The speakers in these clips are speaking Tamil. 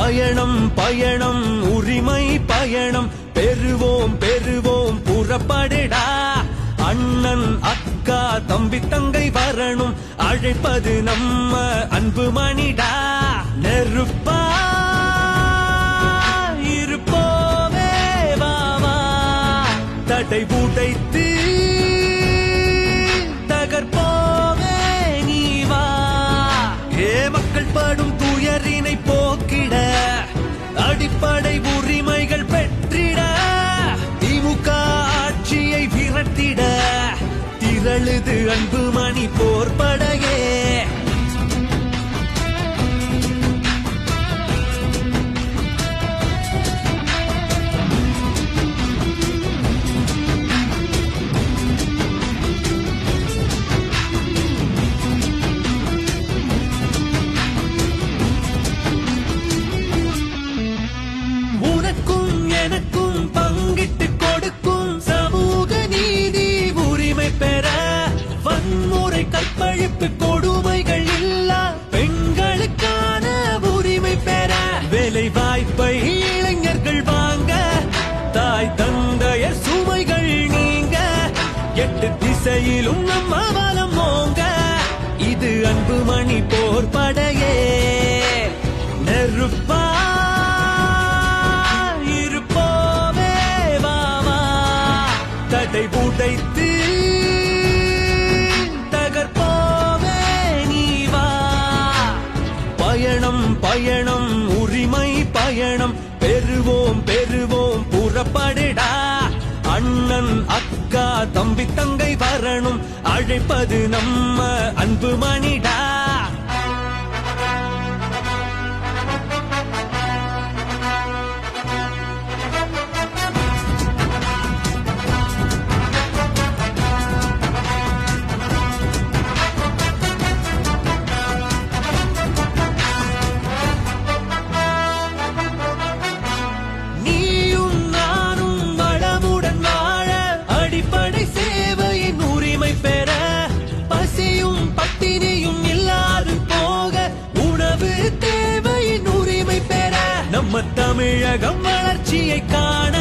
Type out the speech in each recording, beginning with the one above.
பயணம் பயணம் உரிமை பயணம் பெறுவோம் பெறுவோம் புறப்படடா. அண்ணன் அக்கா தம்பி தங்கை வரணும் அழைப்பது நம்ம அன்பு மணிடா. நெருப்பா இருப்போமே வாவா தடை உடைத்து தகர்ப்போமே நீ வா. ஏ மக்கள் படும் துயரினை போக்கிட அடிப்படை உரிமைகள் பெற்றிட திமுக ஆட்சியை விரட்டிட திரளுது அன்பு மணி போர்படையே. எனக்கும் பங்கிட்டு கொடுக்கும் சமூக நீதி உரிமை பெற வன்முறை கற்பழிப்பு கொடுமைகள் இல்லா பெண்களுக்கான உரிமை பெற வேலை வாய்ப்பை இளைஞர்கள் வாங்க தாய் தந்தைய சுமைகள் நீங்க 8 திசையிலும் நம்ம வலம் ஓங்க இது அன்பு மணி போர்படையே. நெருப்பா தடை உடைத்து தகர்ப்போமே நீ வா. பயணம் பயணம் உரிமை பயணம் பெறுவோம் பெறுவோம் புறப்படடா. அண்ணன் அக்கா தம்பி தங்கை வரணும் அழைப்பது நம்ம அன்பு மணிடா. நம்ம தமிழகம் வளர்ச்சியை காண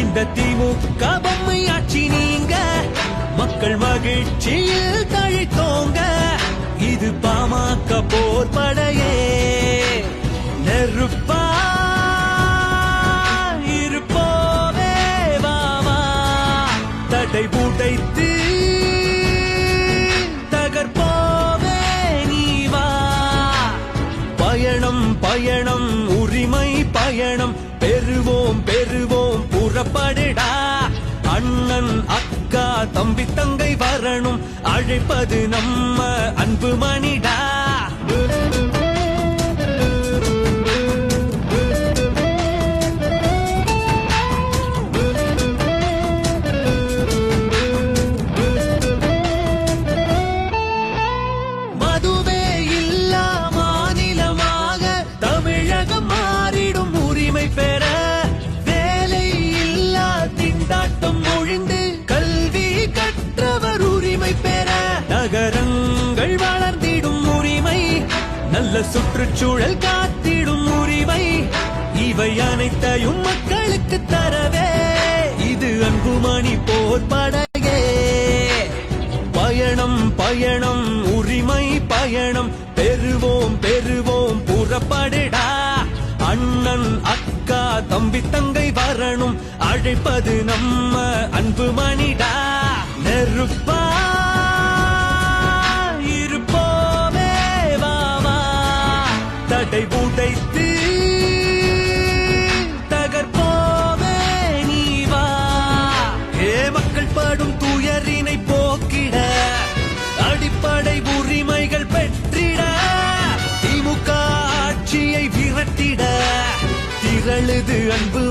இந்த திமுக பொம்மை ஆட்சி நீங்க மக்கள் மகிழ்ச்சியில் தழைத்தோங்க இது பாமக போர்படையே. நெருப்பா இருப்போமே வாவா தடை உடைத்து தகர்ப்போமே நீ வா. பயணம் பயணம் உரிமை பயணம் பெறுவோம் பெறுவோம் புறப்படடா. அண்ணன் அக்கா தம்பி தங்கை வரணும் அழைப்பது நம்ம அன்பு மணிடா. நகரங்கள் வளர்ந்திடும் உரிமை நல்ல சுற்றுச்சூழல் காத்திடும் உரிமை இவை அனைத்தையும் மக்களுக்கு தரவே இது அன்பு மணி போர்படையே. பயணம் பயணம் உரிமை பயணம் பெறுவோம் பெறுவோம் புறப்படடா. அண்ணன் அக்கா தம்பி தங்கை வரணும் அழைப்பது நம்ம அன்பு மணிடா. நெருப்பா இருப்போமே வாவா தடை உடைத்து தகர்ப்போமே நீ வா. ஏ மக்கள் படும் துயரினை போக்கிட அடிப்படை உரிமைகள் பெற்றிட திமுக ஆட்சியை விரட்டிட திரளுது அன்பு